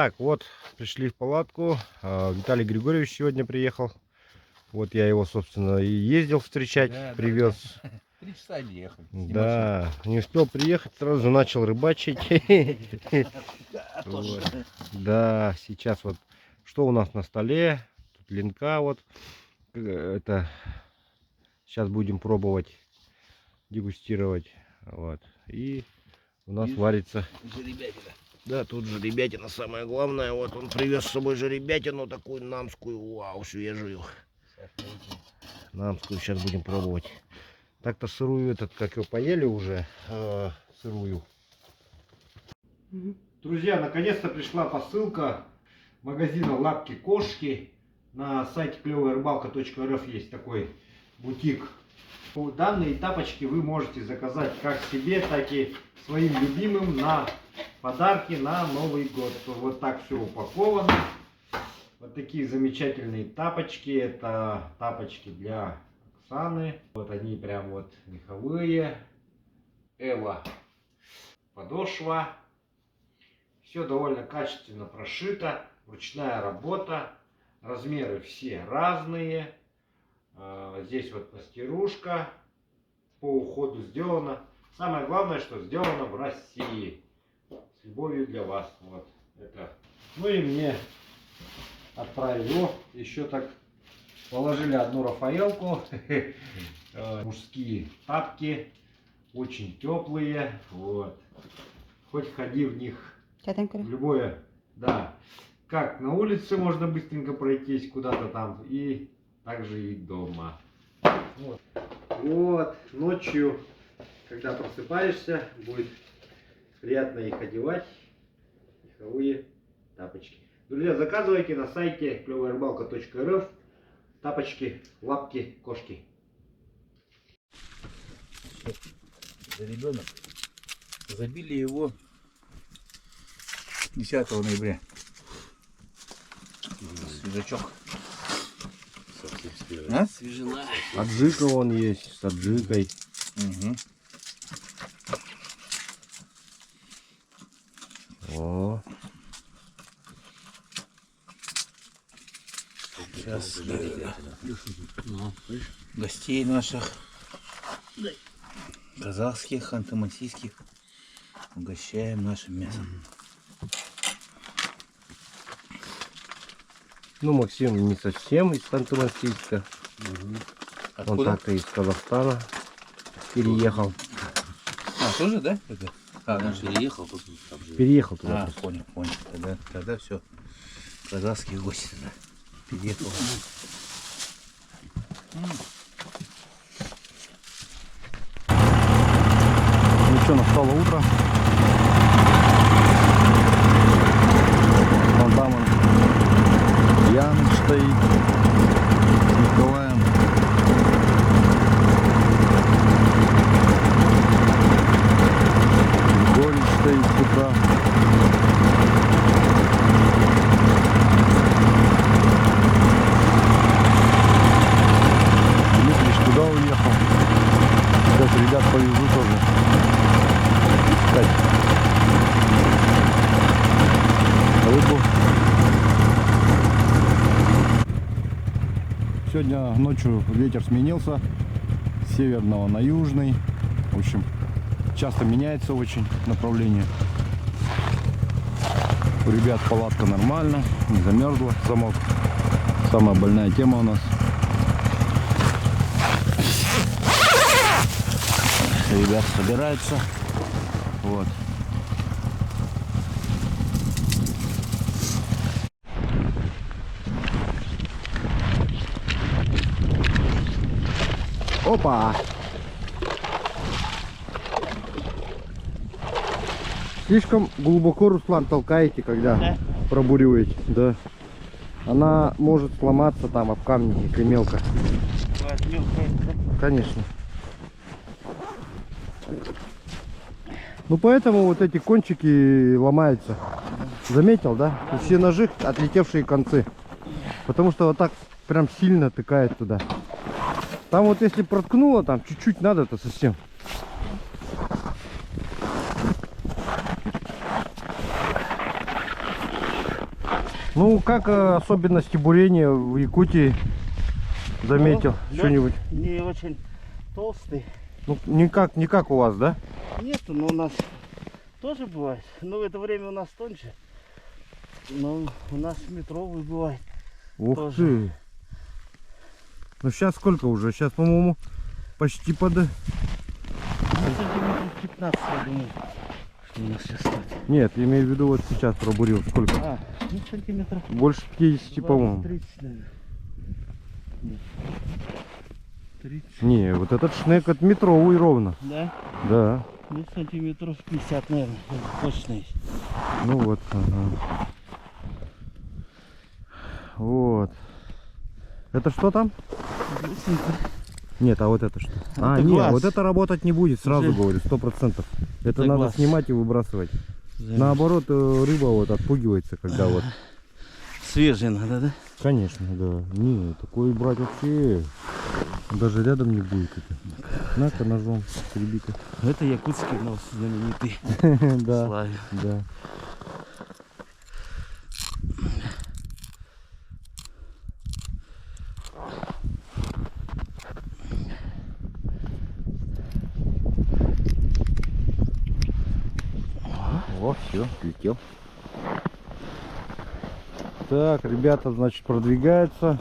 Так, вот, пришли в палатку. Виталий Григорьевич сегодня приехал. Вот я его, собственно, и ездил встречать, да, привез. Да. 3 часа ехать. Да, не успел приехать, сразу начал рыбачить. Да, сейчас вот, что у нас на столе? Тут линка вот. Это сейчас будем пробовать, дегустировать. Вот. И у нас варится жеребятина. Да, тут жеребятина самое главное. Вот он привез с собой жеребятину такую намскую, вау, свежую. Намскую сейчас будем пробовать. Так-то сырую этот, как его поели уже, сырую. Друзья, наконец-то пришла посылка магазина Лапки Кошки. На сайте клевая-рыбалка.рф есть такой бутик. Данные тапочки вы можете заказать как себе, так и своим любимым на подарки на Новый год. Вот так все упаковано. Вот такие замечательные тапочки. Это тапочки для Оксаны. Вот они прям вот меховые. Эва подошва. Все довольно качественно прошито. Ручная работа. Размеры все разные. Здесь вот пастерушка по уходу сделана. Самое главное, что сделано в России. С любовью для вас. Вот это. Ну и мне отправили. Еще так положили одну рафаэлку. Мужские тапки. Очень теплые. Вот. Хоть ходи в них в любое. Да. Как на улице можно быстренько пройтись куда-то там. И также и дома. Вот. Ночью, когда просыпаешься, будет приятно их одевать. Меховые тапочки. Друзья, заказывайте на сайте клевая-рыбалка.рф тапочки, лапки, кошки. За ребенок. Забили его 10 ноября. Свежачок. А? Свежина. Аджика вон есть, с аджикой. Угу. О. Сейчас гостей наших казахских, ханты-мансийских угощаем нашим мясом. Ну, Максим не совсем из Ханты-Мансийска. Он так-то из Казахстана переехал. А, тоже, да? Он переехал тут. Переехал туда. Понял. Тогда все. Казахские гости туда. Переехал. Ну что, настало утро. Вон там он, Яныч стоит с Николаем. Григорий стоит с утра. Дмитрич туда уехал. Сейчас ребят повезу тоже. Искать рыбу. Сегодня ночью ветер сменился с северного на южный. В общем, часто меняется очень направление. У ребят палатка нормально, не замерзла, замок. Самая больная тема у нас. Ребят собираются. Вот. Опа! Слишком глубоко, Руслан, толкаете, когда пробуриваете. Да. Она может сломаться там об камни, если мелко. Конечно. Ну поэтому вот эти кончики ломаются. Заметил, да? И все ножи отлетевшие концы. Потому что вот так прям сильно тыкает туда. Там вот если проткнуло, там чуть-чуть надо-то совсем. Ну, как особенности бурения в Якутии? Заметил Ну, что-нибудь? Не очень толстый. Ну, не как у вас, да? Нет, но у нас тоже бывает. Но в это время у нас тоньше. Но у нас метровый бывает. Ух Тоже. ты. Ну, сейчас сколько уже? Сейчас, по-моему, почти под... Ну, сантиметров 15, я думаю, что у нас сейчас стоит. Нет, я имею в виду вот сейчас пробурил. Сколько? А, ну сантиметров Больше 50, по-моему. 30, наверное. Нет. 30. Не, вот этот шнек от метровый ровно. Да? Да. Ну, сантиметров 50, наверное, точно есть. Ну вот. Ага. Вот. Это что там? Нет, а вот это что? Это Нет, глаз. вот это работать не будет, сразу Уже- говорю, 100%. Это Это надо глаз. снимать и выбрасывать. Да. Наоборот, рыба вот отпугивается, когда вот. Свежий надо, да? Конечно, да. Не, такой брать вообще даже рядом не будет. Это. На-ка ножом, скреби-ка. Это якутский нос знаменитый. Да, Славе. да. О, все, летел. Так, ребята, значит, продвигаются.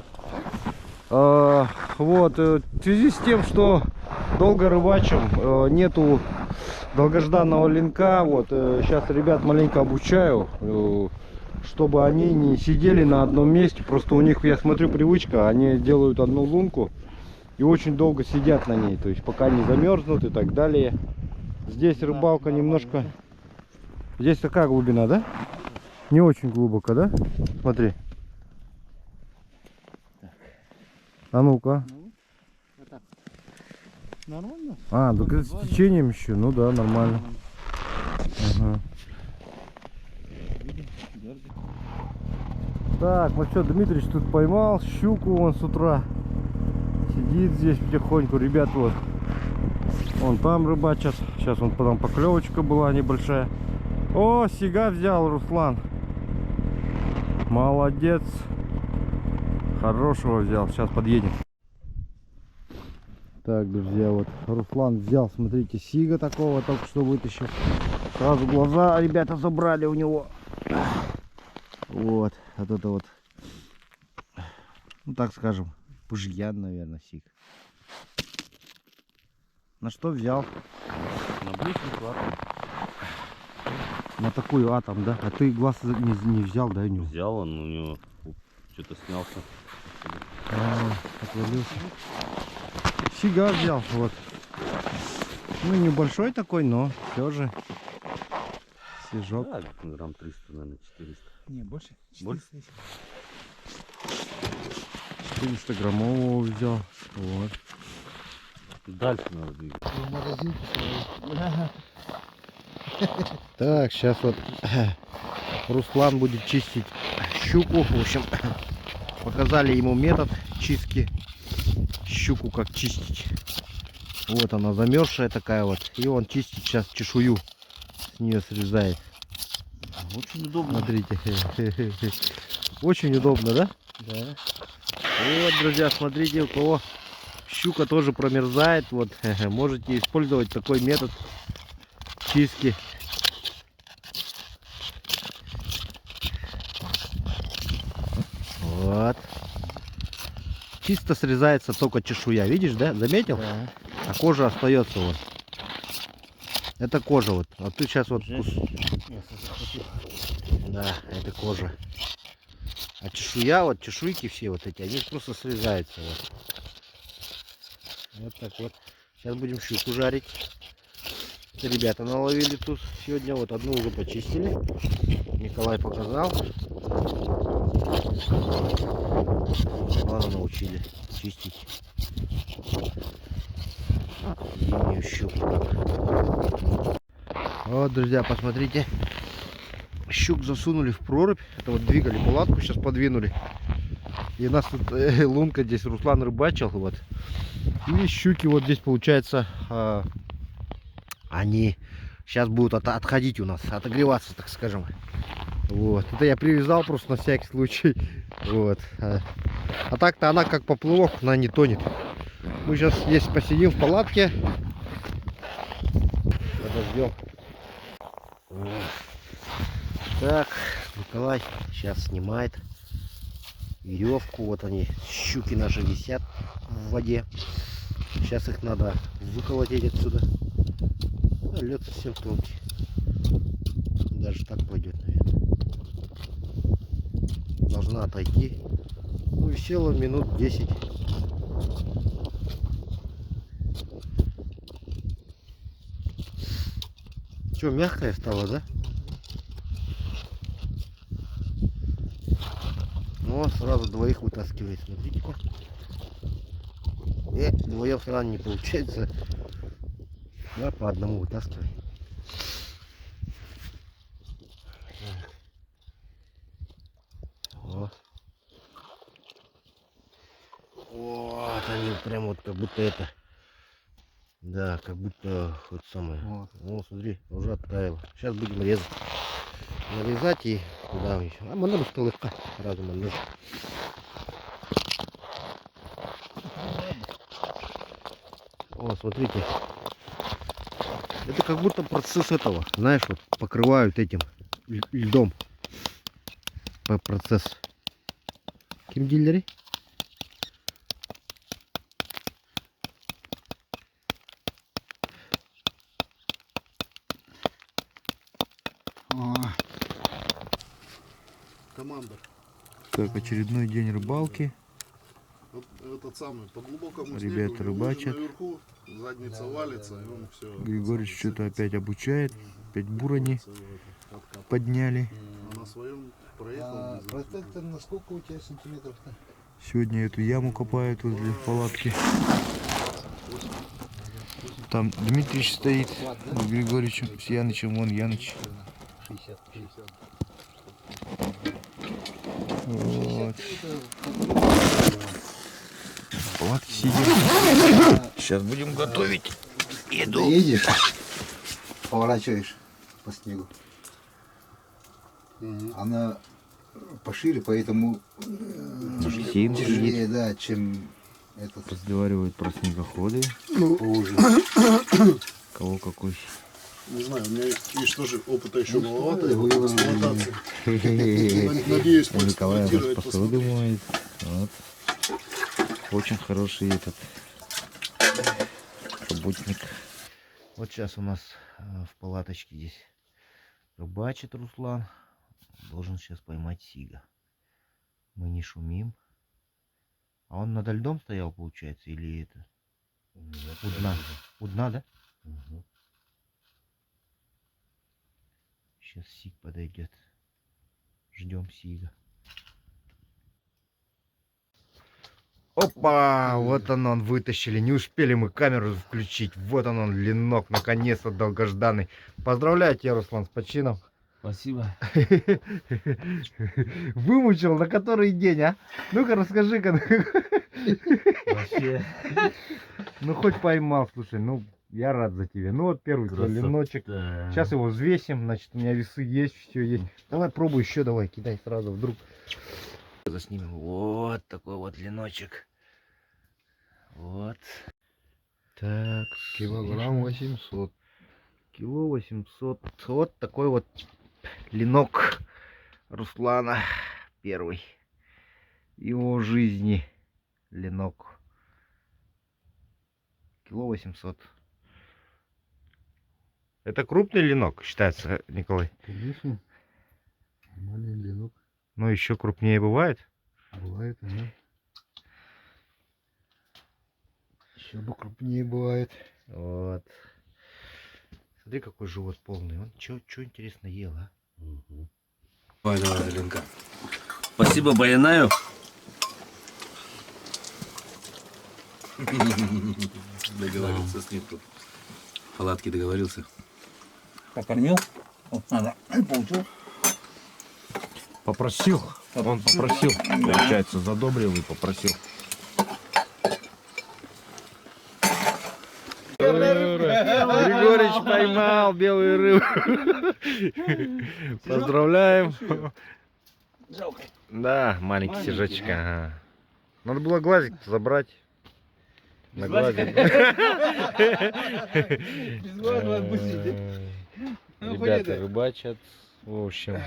Вот, в связи с тем, что долго рыбачим, нету долгожданного линка, вот, сейчас ребят маленько обучаю, чтобы они не сидели на одном месте, просто у них, я смотрю, привычка, они делают одну лунку и очень долго сидят на ней, то есть пока не замерзнут и так далее. Здесь рыбалка немножко... Здесь такая глубина, да? Не очень глубоко, да? Смотри. А ну-ка. Ну, вот так. Нормально? А, так это с течением еще. Ну да, нормально. Ага. Так, ну что, Дмитрич тут поймал щуку, он с утра сидит здесь потихоньку. Ребят, вот, вон там рыбачат. Сейчас вон потом поклевочка была небольшая. О, сига взял Руслан. Молодец. Хорошего взял. Сейчас подъедем. Так, друзья, вот Руслан взял, смотрите, сига такого только что вытащил. Сразу глаза ребята забрали у него. Вот это вот, ну так скажем, пыжьян, наверное, сиг. На что взял? На ближний лапу. На такую атом, да? А ты глаз не взял, да, не Взял он, у него что-то снялся. Отвалился. Сига взял, вот. Ну, небольшой такой, но все же. Сижок. Да, грамм 300, наверное, 400. Не, больше? Больше? 400 граммового взял. Вот. Дальше надо двигаться. В магазинке. Так, сейчас вот Руслан будет чистить щуку. В общем, показали ему метод чистки. Щуку как чистить. Вот она замерзшая такая вот. И он чистит сейчас чешую. С нее срезает. Очень удобно. Смотрите. Очень удобно, да? Да. Вот, друзья, смотрите, у кого щука тоже промерзает. Вот, можете использовать такой метод чистки. Вот. Чисто срезается только чешуя. Видишь, да? Заметил? Да. А кожа остается вот. Это кожа вот. А ты сейчас вот... Уже? Да, это кожа. А чешуя, вот чешуйки все вот эти, они просто срезаются. Вот. Вот так вот. Сейчас будем щуку жарить. Ребята наловили тут сегодня. Вот одну уже почистили. Николай показал. Ладно, научили чистить зимнюю щуку. Вот, друзья, посмотрите. Щук засунули в прорубь. Это вот двигали палатку, сейчас подвинули. И у нас тут лунка здесь, Руслан рыбачил. Вот. И щуки вот здесь получается, они Сейчас будут отходить у нас, отогреваться, так скажем. Вот. Это я привязал просто на всякий случай. Вот. А так-то она как поплывок, она не тонет. Мы сейчас здесь посидим в палатке. Подождем. Так, Николай сейчас снимает веревку. Вот они, щуки наши висят в воде. Сейчас их надо выколотить отсюда. Лед совсем тонкий. Даже так пойдет, наверное. Должна отойти. Ну, висела минут 10. Что, мягкая стала, да? Ну, сразу двоих вытаскивает, смотрите-ка. Вдвоем сразу не получается. Да, по одному вытаскивай. Вот. Вот они прям вот как будто это. Да, как будто вот самое. Вот. О, смотри, уже оттаяло. Сейчас будем резать. Нарезать и туда еще. А мы надо столыка сразу манежу. О, смотрите. Это как будто процесс этого, знаешь, вот покрывают этим льдом. Процесс. Ким дилери? Команда. Так, очередной день рыбалки. Вот этот самый, по глубокому Ребята снегу, рыбачат. наверху, задница валится, и он все. Григорьевич что-то опять обучает. Опять бурони подняли. А на своем проехал. без Протектор на сколько у тебя сантиметров-то? Сегодня эту яму копают возле палатки. Там Дмитрич стоит с Григорьевичем, с Янычем. Вон Яныч. 60. Вот. В палатке сидим. Сейчас будем готовить еду. Едешь, поворачиваешь по снегу. Она пошире, поэтому Сидим, тяжелее, да, чем этот разговаривают про снегоходы. поуже. Кого какой. Не знаю, у меня есть тоже опыта еще маловато Ой, в эксплуатации. Надеюсь, хоть Николай у нас эксплуатировать, посуду посмотреть. моет. Вот. Очень хороший этот работник. Вот сейчас у нас в палаточке здесь рыбачит Руслан. Должен сейчас поймать сига. Мы не шумим. А он над льдом стоял, получается, или это? У дна. У дна, да? Сейчас сиг подойдет. Ждем сига. Опа! Вот он вытащили. Не успели мы камеру включить. Вот он, ленок, наконец-то долгожданный. Поздравляю тебя, Руслан, с почином. Спасибо. Вымучил на который день, а? Ну-ка расскажи-ка. Вообще. Ну хоть поймал, слушай, ну я рад за тебя. Ну вот первый твой леночек. Сейчас его взвесим, значит у меня весы есть, все есть. Давай пробуй еще, давай, кидай сразу, вдруг. Заснимем. Вот такой вот леночек. Вот. Так. Килограмм 800. Кило 800. Вот такой вот ленок Руслана. Первый. Его жизни. Ленок. Кило 800. Это крупный ленок считается, Николай? Конечно. Нормальный ленок. Но еще крупнее бывает. Бывает, ага. Еще бы крупнее бывает. Вот. Смотри, какой живот полный. Он что интересно ел, а? Давай, Ленка. Спасибо Баянаю. Договорился с ним тут. В палатке договорился. Покормил? Вот надо. Получил. Попросил. Он попросил. Получается, задобрил и попросил. Григорьевич Поймал белую рыбу. Поздравляем. Жалко. Да, маленький Маленький, сижачка. да. Ага. Надо было глазик забрать. На глазик. Без глаза отпустить, да? Ну, Ребята понятно. рыбачат. В общем.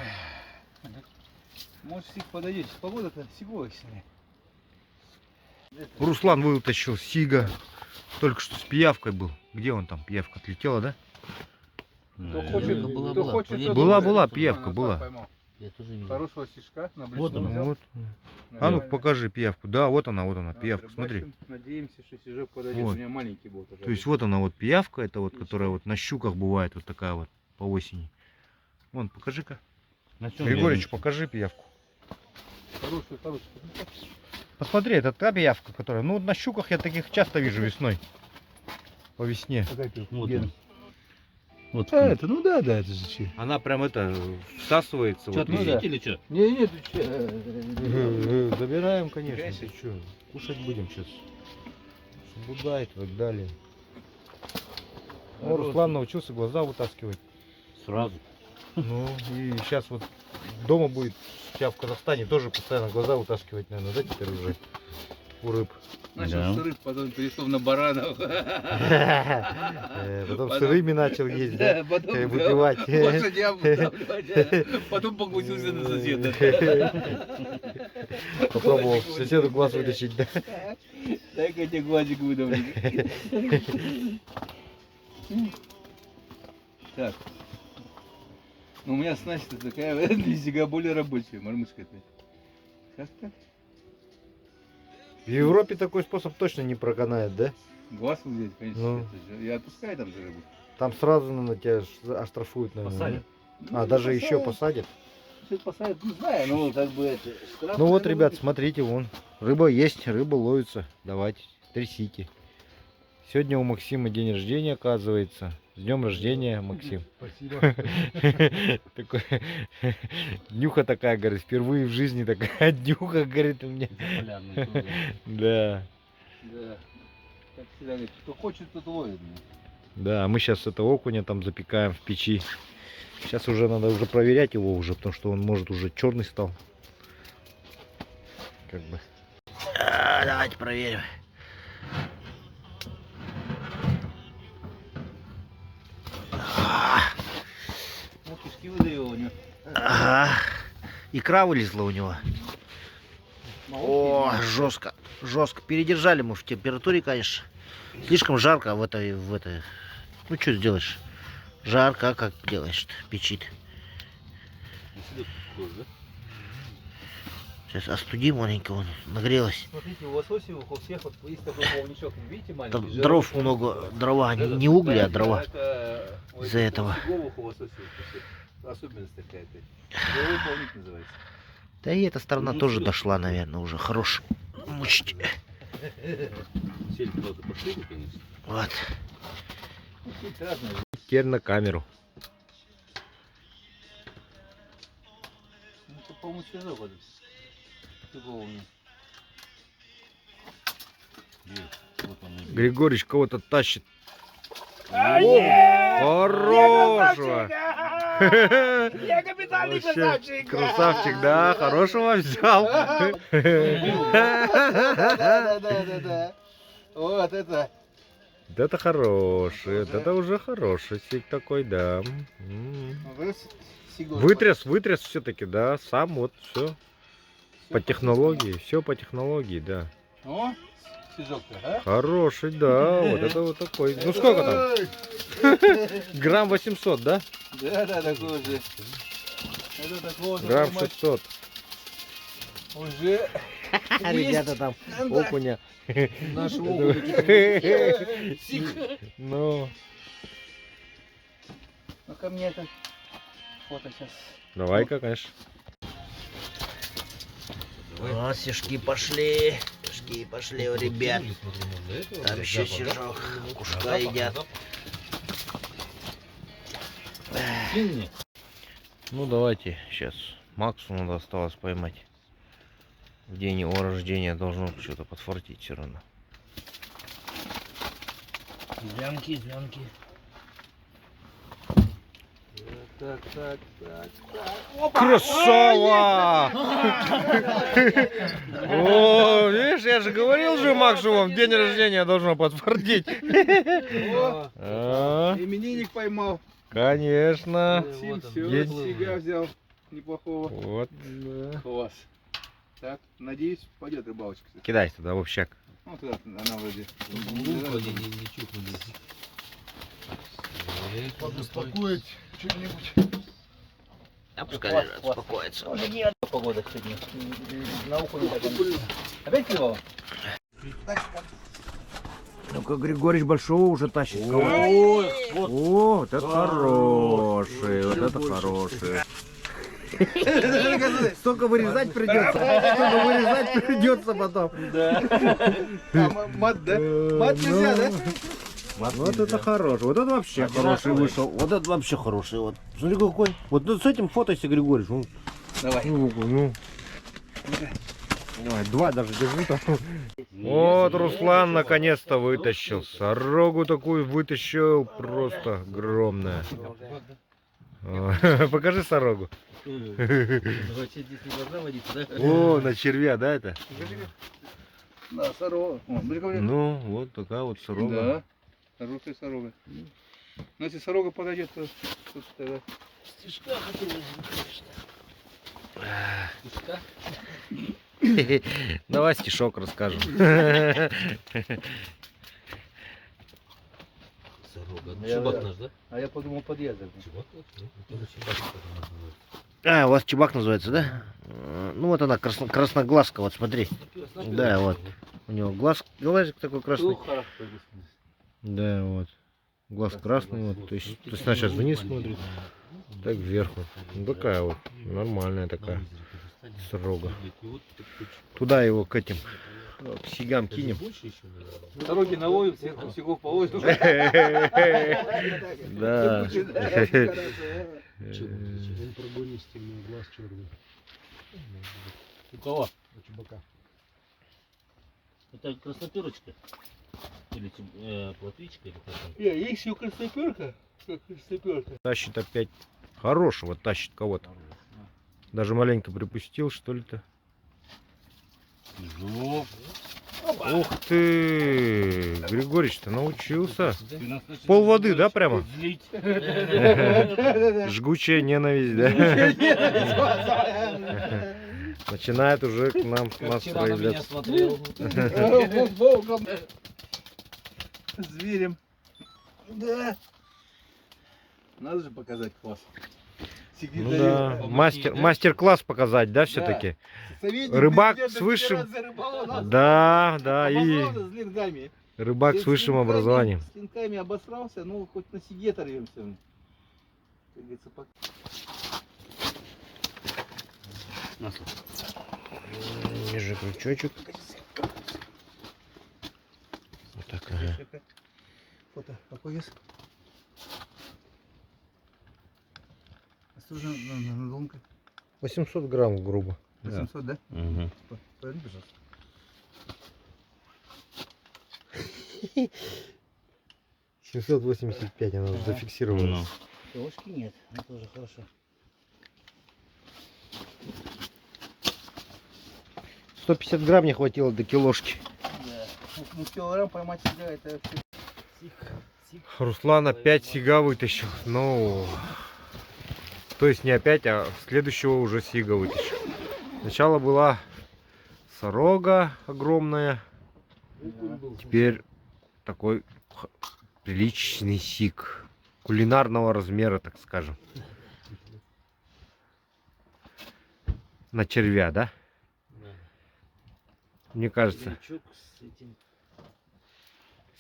Может, всех подойдете. Погода-то всего сильная. Руслан вытащил сига. Только что с пиявкой был. Где он там? Пиявка отлетела, да? Кто хочет, была, кто была. хочет, Была, тот была, ловит. пиявка, Сам была. поймал. Я тоже видел. Хорошего сишка на Вот блесну он. взял. Вот. А ну Нормально. покажи пиявку. Да, вот она, Да, пиявка, смотри. рыбачим. Надеемся, что сижок подойдет. Вот. У меня маленький был тоже. То есть вот она вот пиявка, это вот, которая вот на щуках бывает, вот такая вот по осени. Вон, покажи-ка. На чем Григорьевич, покажи пиявку. Хороший, хороший. Посмотри, это та пиявка, которая... Ну, на щуках я таких часто вижу весной. По весне. Какая пиявка? Вот Ген. он. Вот А, это, ну да, это же че. Она прям это всасывается. Что, вот, ты и- да. или что? Не, нет, ты че? Забираем, конечно. Конечно. Ты чё, кушать будем сейчас. Шабудай и так далее. Ну, Руслан научился глаза вытаскивать. Сразу. Ну, и сейчас вот дома будет, сейчас в Казахстане тоже постоянно глаза вытаскивать, наверное, да, теперь уже у рыб. Начал Да. с рыб, потом перешел на баранов. Потом Потом- сырыми начал есть, да? Да, потом Выпивать. лошадям вставлять, да. Потом покусился на соседа. Попробовал соседу глаз вытащить, да? Дай-ка я тебе глазик выдавлю. Так. Ну, у меня снасть такая, для себя более рабочая, мормышка-то. Сейчас так. В Европе такой способ точно не проканает, да? Глаз взять, конечно. Ну. это же. Я отпускаю там же рыбу. Там сразу, наверное, тебя оштрафуют, наверное. Посадят. да? А, даже еще посадят? Что посадят, не знаю, ну как бы это. штраф, Ну вот, наверное, ребят, выпишут. смотрите, вон. Рыба есть, рыба ловится. Давайте, трясите. Сегодня у Максима день рождения, оказывается. С днем рождения, Максим. Спасибо. Такой, днюха такая, говорит, впервые в жизни такая днюха, говорит, у меня. Заполярный тоже. Да, Да. Как всегда говорит, кто хочет, тот ловит. да, мы сейчас это окуня там запекаем в печи. Сейчас уже надо уже проверять его уже, потому что он может уже черный стал. Как бы. Давайте проверим. Ну, кишки выдавил у него. Ага. Икра вылезла у него. О, жестко, жестко. Передержали мы в температуре, конечно. Слишком жарко в этой. Ну что сделаешь? Жарко, а как делаешь-то? Печит. Сейчас остудим маленько, он нагрелась. Смотрите, у лососевых у всех вот есть такой плавничок, видите, маленький? Там жирный дров плавничок. много, дрова, Да, не угли, да, а дрова. это, Из-за этого. у лососевых особенность такая-то. Жировой плавник называется. Да и эта сторона Ну, тоже всё. дошла, наверное, уже хорош. Мучить. Сель куда-то пошли, конечно. Вот. Тут разные. Теперь на камеру. Ну, это, по-моему, свежок вот. Такого у меня. Вот он и Григорьевич кого-то тащит. О, хорошего! Я капитальный Вообще, красавчик, да, хорошего взял. Да. Вот это. Да это хороший, это уже хороший сик такой, да. Вытряс все-таки, да, сам вот все. По технологии, все по технологии, да. О, свежок-то, а? Хороший, да, вот это вот такой. Ну сколько там? Грамм 800, да? Да, такой же. Это такого же Грамм формата 600. уже. Ребята там Да. окуня. Наши Ну, Ну ко мне это фото сейчас. давай-ка, конечно. Вот, сишки пошли. Сишки пошли у ребят. Там еще сижок. Кушка едят. Ну давайте, сейчас Максу надо осталось поймать. В день его рождения должно что-то подфартить все равно. Злянки. Так. Красава! О, видишь, я же говорил же, Макс, что вам день рождения должно подтвердить. А, Именинник поймал. конечно. Максим, все, Есть. себя взял. Неплохого. Вот. Класс. Так, надеюсь, пойдет рыбалочка. Кидай туда в общак. Ну, туда она вроде. Успокоить что-нибудь. А пускай лежат, успокоится. Погода сегодня. На ухо не так. Опять клево? Ну-ка, Григорьевич Большого уже тащит. О, вот это хороший, вот это хороший. Столько вырезать придется потом. Мат, да? Мат нельзя, да? Вот это хороший, вот это вообще хороший вышел. Вот это вообще хороший. Вот. Смотри какой. Вот ну, с этим фотойся, Григорьевич. Ну, Давай. ну. Ой, два даже держи там. Вот Руслан наконец-то вытащил. Сорогу такую вытащил, просто огромная. О, покажи сорогу. О, на червя, да, это? Да, сорога. Ну, вот такая вот сорога. Да. Хорошая сорога. Ну, если сорога подойдет, то тогда. Стишка хотелось бы, конечно. Давай стишок расскажем. Чубак наш, да? А я подумал, подъездом. А, у вас чебак называется, да? Ну вот она, красноглазка, вот смотри. Да, вот. У него глазик такой красный. Да, вот. Глаз красный, вот. То есть она сейчас вниз смотрит, так вверх. Вот. Ну, такая вот, нормальная такая сорога. Туда его к этим, к сигам кинем. Сороги наловим, всех усиков положим. Да. Он прогонистый, глаз черный. У кого? У чебака. Это красноперочка? Или плотвичка? Или как там? Есть еще красноперка? Красноперка. Тащит опять. Хорошего тащит кого-то. Даже маленько припустил, что ли-то. Ух ты! Григорьевич, ты научился. Пол воды, да, прямо? Жгучая ненависть, да? Начинает уже к нам нас проявляться. Волком. Зверем. Да. Надо же показать класс. Ну да, мастер-класс показать, да, все-таки? Рыбак с высшим... Да, и рыбак с высшим образованием. С клинками обосрался, ну хоть на сиге торвемся. Как говорится, Ниже крючочек. Вот так, ага. Фото, какой вес? Осторожно, надолго. 800 грамм, грубо. 800, да? Угу. Поверни, пожалуйста. 785 она зафиксирована. Ложки нет, это тоже хорошо. 150 грамм не хватило до килошки. Да. Ну, килограмм поймать себя, это вообще... Руслан опять сига вытащил. Ну, то есть не опять, а следующего уже сига вытащил. Сначала была сорога огромная. Теперь такой приличный сиг. Кулинарного размера, так скажем. На червя, да? Мне кажется,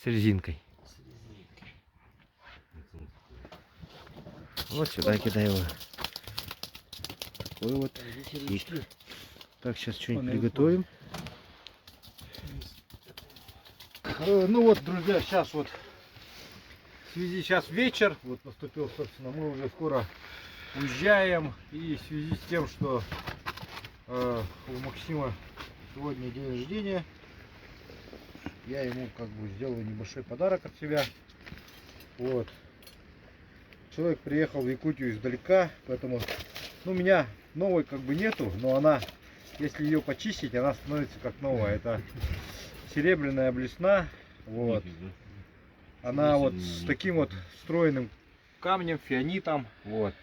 с резинкой. Вот сюда кидай его. Такой вот сиг. Так, сейчас что-нибудь приготовим. Ну вот, друзья, сейчас вот в связи сейчас вечер, вот наступил, собственно, мы уже скоро уезжаем, и в связи с тем, что у Максима сегодня день рождения, я ему как бы сделаю небольшой подарок от себя. Вот. человек приехал в Якутию издалека, поэтому, ну, у меня новой как бы нету, но она, если ее почистить, она становится как новая. Это серебряная блесна, вот. Она вот с таким вот встроенным камнем, фианитом, вот.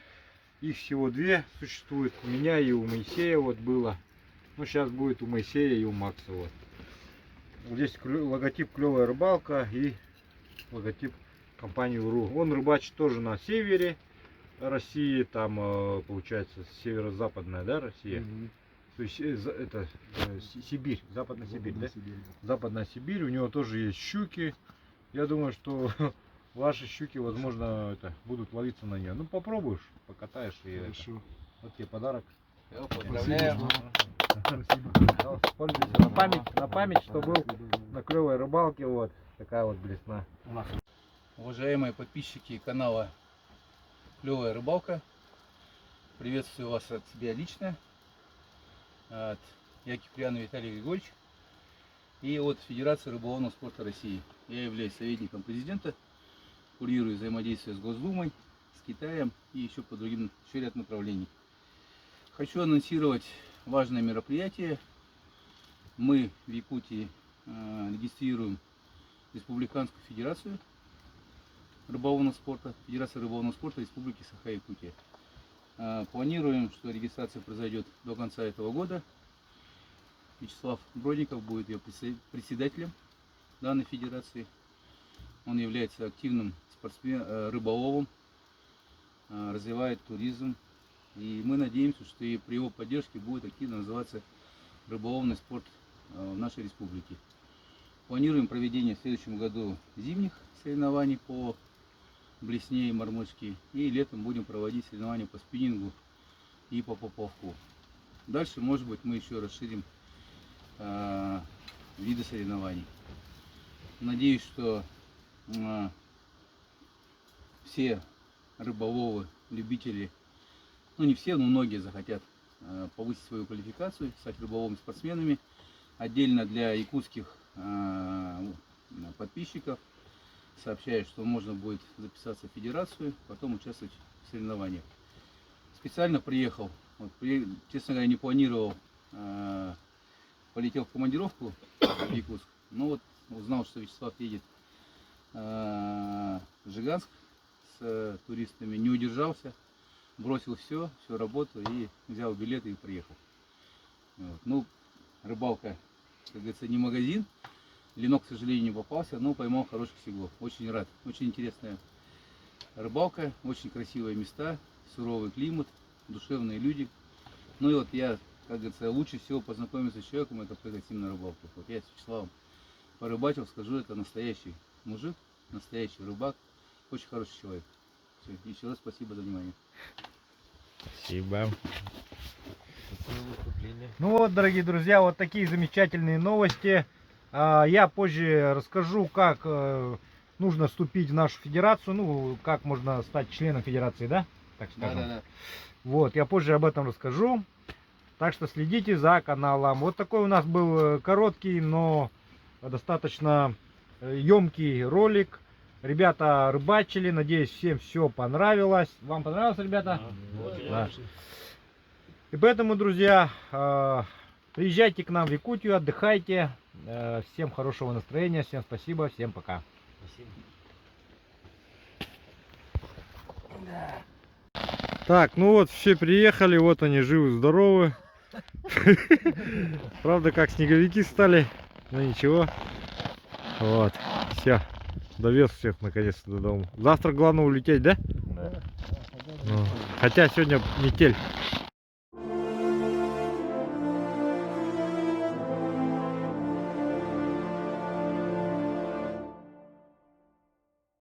Их всего две существует, у меня и у Моисея вот было. Ну, сейчас будет у Моисея и у Макса, вот. Здесь логотип «Клевая рыбалка» и логотип компании УРУ. Он рыбачит тоже на севере России, там получается северо-западная, да, Россия? То есть это Сибирь, Западная Сибирь, да? Западная Сибирь, у него тоже есть щуки. Я думаю, что ваши щуки, возможно, будут ловиться на нее. Ну, попробуешь, покатаешь и вот тебе подарок. Поздравляю. Пользуйся на память, что был на клевой рыбалке, вот такая вот блесна. Уважаемые подписчики канала Клевая рыбалка, приветствую вас от себя лично, от я Киприан Виталий Григорьевич и от Федерации рыболовного спорта России. Я являюсь советником президента, курирую взаимодействие с Госдумой, с Китаем и еще по другим ряд направлений. Хочу анонсировать важное мероприятие. Мы в Якутии регистрируем Республиканскую Федерацию рыболовного спорта, Федерация рыболовного спорта Республики Саха-Якутия. Планируем, что регистрация произойдет до конца этого года. Вячеслав Бродников будет ее председателем данной федерации. Он является активным рыболовом, развивает туризм. И мы надеемся, что и при его поддержке будет активно развиваться рыболовный спорт в нашей республике. Планируем проведение в следующем году зимних соревнований по блесне и мормышке. И летом будем проводить соревнования по спиннингу и по поплавку. Дальше, может быть, мы еще расширим виды соревнований. Надеюсь, что все рыболовы, любители, ну не все, но многие захотят повысить свою квалификацию, стать рыболовными спортсменами. Отдельно для якутских подписчиков сообщаю, что можно будет записаться в федерацию, потом участвовать в соревнованиях. Специально приехал, вот, честно говоря, не планировал, полетел в командировку в Якутск, но вот узнал, что Вячеслав едет в Жиганск с туристами, не удержался, бросил всю работу и взял билеты и приехал. Вот. Ну, рыбалка, как говорится, не магазин. Ленок, к сожалению, не попался, но поймал хороших сиглов. Очень рад. Очень интересная рыбалка, очень красивые места, суровый климат, душевные люди. Ну и вот я, как говорится, лучше всего познакомиться с человеком, это поехать с ним на рыбалку. Вот я с Вячеславом порыбачил, скажу, это настоящий мужик, настоящий рыбак, очень хороший человек. Все, еще раз спасибо за внимание. Спасибо. Ну вот, дорогие друзья, вот такие замечательные новости. Я позже расскажу, как нужно вступить в нашу федерацию, ну, как можно стать членом федерации, да? Так скажем. Да. Вот, я позже об этом расскажу. Так что следите за каналом. Вот такой у нас был короткий, но достаточно емкий ролик. Ребята рыбачили, надеюсь, всем все понравилось. Вам понравилось, ребята? Да. И поэтому, друзья, приезжайте к нам в Якутию, отдыхайте. Всем хорошего настроения, всем спасибо, всем пока. Так, ну вот, все приехали, вот они живы-здоровы. Правда, как снеговики стали, но ничего. Вот, все, довез всех наконец-то до дома. Завтра главное улететь, да? Ну, хотя сегодня метель.